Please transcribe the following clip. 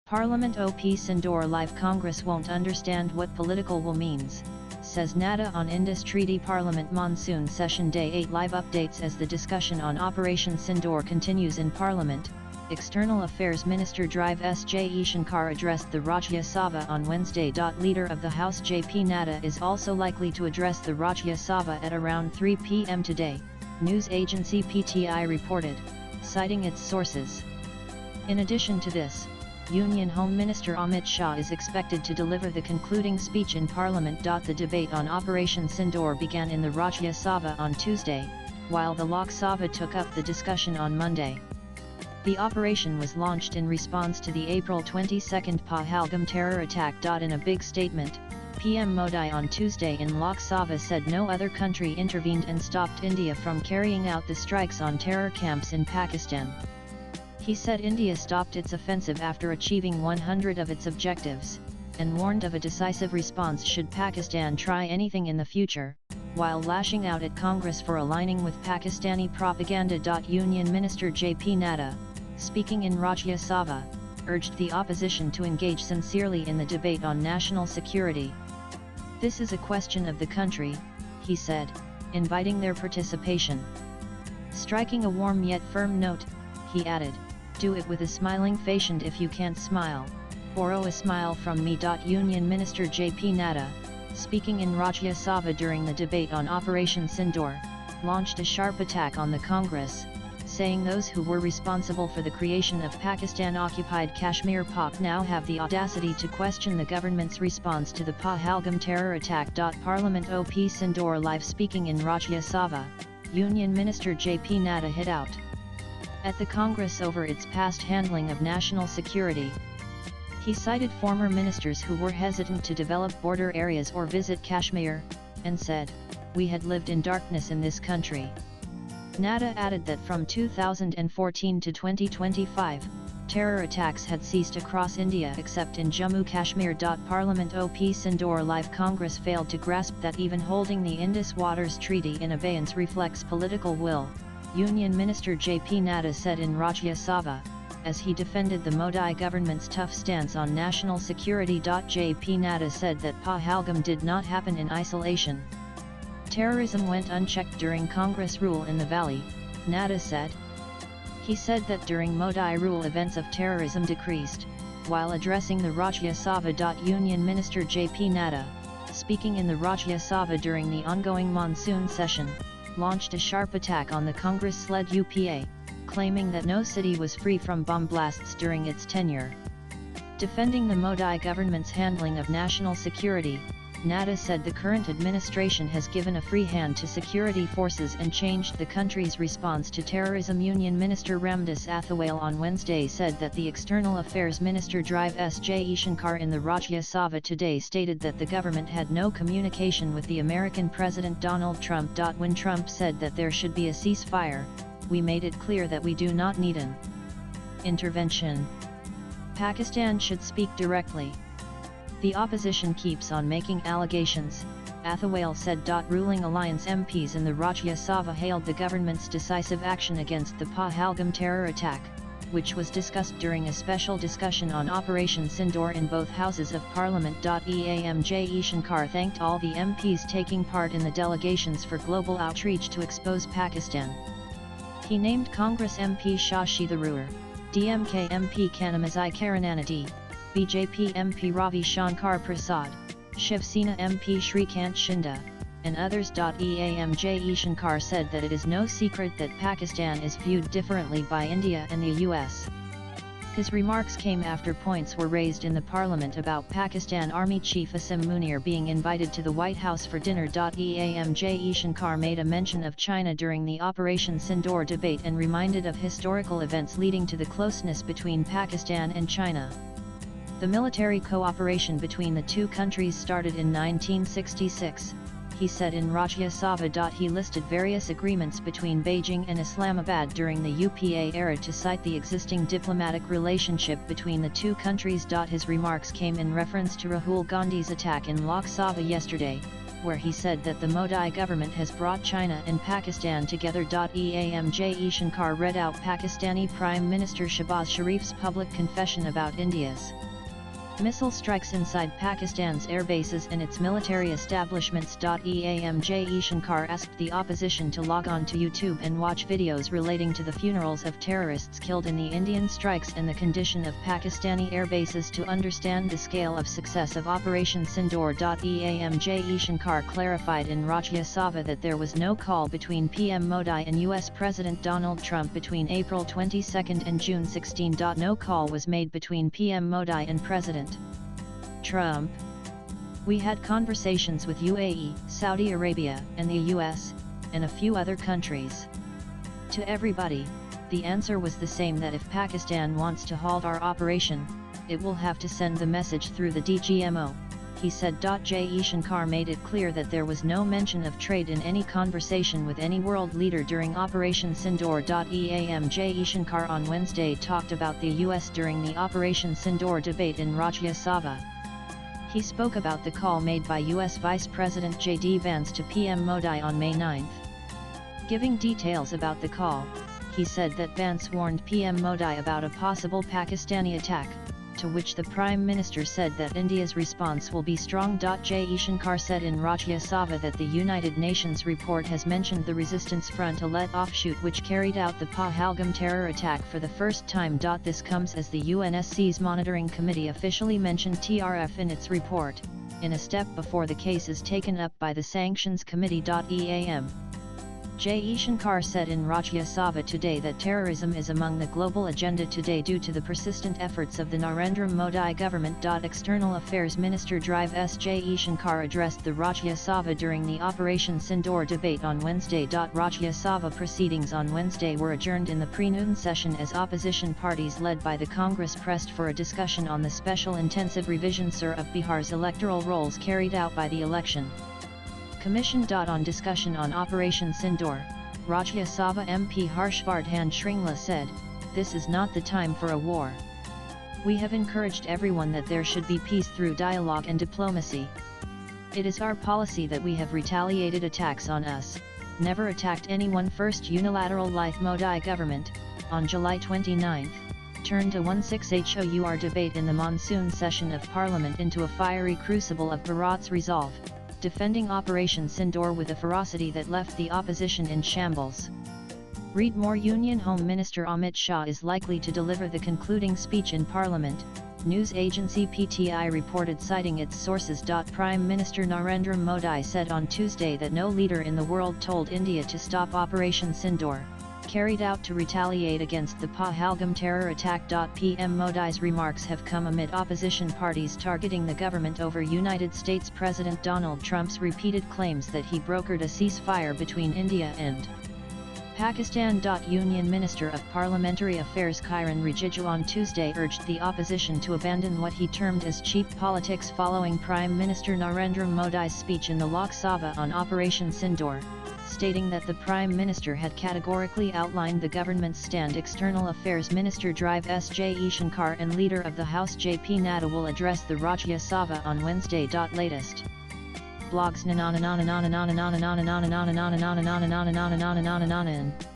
Parliament OP Sindoor Live Congress won't understand what political will means, says Nadda on Indus Treaty Parliament Monsoon Session Day 8 live updates as the discussion on Operation Sindoor continues in Parliament. External Affairs Minister Drive S. J. Shankar addressed the Rajya Sabha on Wednesday. Leader of the House J.P. Nadda is also likely to address the Rajya Sabha at around 3 p.m. today, news agency PTI reported, citing its sources. In addition to this, Union Home Minister Amit Shah is expected to deliver the concluding speech in Parliament. The debate on Operation Sindoor began in the Rajya Sabha on Tuesday, while the Lok Sabha took up the discussion on Monday. The operation was launched in response to the April 22 Pahalgam terror attack. In a big statement, PM Modi on Tuesday in Lok Sabha said no other country intervened and stopped India from carrying out the strikes on terror camps in Pakistan. He said India stopped its offensive after achieving 100 of its objectives, and warned of a decisive response should Pakistan try anything in the future, while lashing out at Congress for aligning with Pakistani propaganda. Union Minister J.P. Nadda, speaking in Rajya Sabha, urged the opposition to engage sincerely in the debate on national security. This is a question of the country, he said, inviting their participation. Striking a warm yet firm note, he added, "Do it with a smiling face, and if you can't smile, borrow a smile from me." Union Minister J.P. Nadda, speaking in Rajya Sabha during the debate on Operation Sindoor, launched a sharp attack on the Congress, saying those who were responsible for the creation of Pakistan-occupied Kashmir (POK) now have the audacity to question the government's response to the Pahalgam terror attack. Parliament OP Sindoor Live. Speaking in Rajya Sabha, Union Minister J.P. Nadda hit out at the Congress over its past handling of national security. He cited former ministers who were hesitant to develop border areas or visit Kashmir, and said, "We had lived in darkness in this country." Nadda added that from 2014 to 2025, terror attacks had ceased across India except in Jammu Kashmir. Parliament OP Sindoor Live Congress failed to grasp that even holding the Indus Waters Treaty in abeyance reflects political will, Union Minister J.P. Nadda said in Rajya Sabha, as he defended the Modi government's tough stance on national security. J.P. Nadda said that Pahalgam did not happen in isolation. Terrorism went unchecked during Congress rule in the valley, Nadda said. He said that during Modi rule events of terrorism decreased, while addressing the Rajya Sabha. Union Minister J.P. Nadda, speaking in the Rajya Sabha during the ongoing monsoon session, launched a sharp attack on the Congress-led UPA, claiming that no city was free from bomb blasts during its tenure. Defending the Modi government's handling of national security, Nadda said the current administration has given a free hand to security forces and changed the country's response to terrorism. Union Minister Ramdas Athawale on Wednesday said that the External Affairs Minister Drive S. J. Shankar in the Rajya Sabha today stated that the government had no communication with the American President Donald Trump. When Trump said that there should be a ceasefire, we made it clear that we do not need an intervention. Pakistan should speak directly. The opposition keeps on making allegations, Athawale said. Ruling alliance MPs in the Rajya Sabha hailed the government's decisive action against the Pahalgam terror attack, which was discussed during a special discussion on Operation Sindoor in both houses of Parliament. EAM J. Shankar thanked all the MPs taking part in the delegations for global outreach to expose Pakistan. He named Congress MP Shashi Tharoor, DMK MP Kanamazai Karananadi, BJP MP Ravi Shankar Prasad, Shiv Sena MP Shrikant Shinde, and others. EAM J. Shankar said that it is no secret that Pakistan is viewed differently by India and the US. His remarks came after points were raised in the parliament about Pakistan Army Chief Asim Munir being invited to the White House for dinner. EAM J. Shankar made a mention of China during the Operation Sindoor debate and reminded of historical events leading to the closeness between Pakistan and China. The military cooperation between the two countries started in 1966, he said in Rajya Sabha. He listed various agreements between Beijing and Islamabad during the UPA era to cite the existing diplomatic relationship between the two countries. His remarks came in reference to Rahul Gandhi's attack in Lok Sabha yesterday, where he said that the Modi government has brought China and Pakistan together. EAMJ Shankar read out Pakistani Prime Minister Shehbaz Sharif's public confession about India's missile strikes inside Pakistan's airbases and its military establishments. EAMJ Shankar asked the opposition to log on to YouTube and watch videos relating to the funerals of terrorists killed in the Indian strikes and the condition of Pakistani airbases to understand the scale of success of Operation Sindoor. EAMJ Shankar clarified in Rajya Sabha that there was no call between PM Modi and US President Donald Trump between April 22 and June 16. No call was made between PM Modi and President Trump. We had conversations with UAE, Saudi Arabia, and the US, and a few other countries. To everybody, the answer was the same, that if Pakistan wants to halt our operation, it will have to send the message through the DGMO, he said. J. Shankar made it clear that there was no mention of trade in any conversation with any world leader during Operation Sindoor. EAMJ Shankar on Wednesday talked about the US during the Operation Sindoor debate in Rajya Sabha. He spoke about the call made by US Vice President J.D. Vance to PM Modi on May 9. Giving details about the call, he said that Vance warned PM Modi about a possible Pakistani attack, to which the Prime Minister said that India's response will be strong. J. Shankar said in Rajya Sabha that the United Nations report has mentioned the Resistance Front Alert offshoot which carried out the Pahalgam terror attack for the first time. This comes as the UNSC's Monitoring Committee officially mentioned TRF in its report, in a step before the case is taken up by the Sanctions Committee. EAM J. Shankar said in Rajya Sabha today that terrorism is among the global agenda today due to the persistent efforts of the Narendra Modi government. External Affairs Minister Drive S. J. Shankar addressed the Rajya Sabha during the Operation Sindoor debate on Wednesday. Rajya Sabha proceedings on Wednesday were adjourned in the pre-noon session as opposition parties led by the Congress pressed for a discussion on the special intensive revision Sur of Bihar's electoral rolls carried out by the election Commission. On discussion on Operation Sindoor, Rajya Sabha MP Harshvardhan Shringla said, "This is not the time for a war. We have encouraged everyone that there should be peace through dialogue and diplomacy. It is our policy that we have retaliated attacks on us, never attacked anyone." First unilateral Lithe Modi government, on July 29, turned a 16-hour debate in the monsoon session of Parliament into a fiery crucible of Bharat's resolve, defending Operation Sindoor with a ferocity that left the opposition in shambles. Read more. Union Home Minister Amit Shah is likely to deliver the concluding speech in Parliament, news agency PTI reported citing its sources. Prime Minister Narendra Modi said on Tuesday that no leader in the world told India to stop Operation Sindoor, carried out to retaliate against the Pahalgam terror attack. PM Modi's remarks have come amid opposition parties targeting the government over United States President Donald Trump's repeated claims that he brokered a ceasefire between India and Pakistan. Union Minister of Parliamentary Affairs Kiran Rijiju on Tuesday urged the opposition to abandon what he termed as cheap politics following Prime Minister Narendra Modi's speech in the Lok Sabha on Operation Sindoor, stating that the Prime Minister had categorically outlined the government's stand. External Affairs Minister Drive S. J. Shankar and Leader of the House J.P. Nadda will address the Rajya Sabha on Wednesday. Latest blogs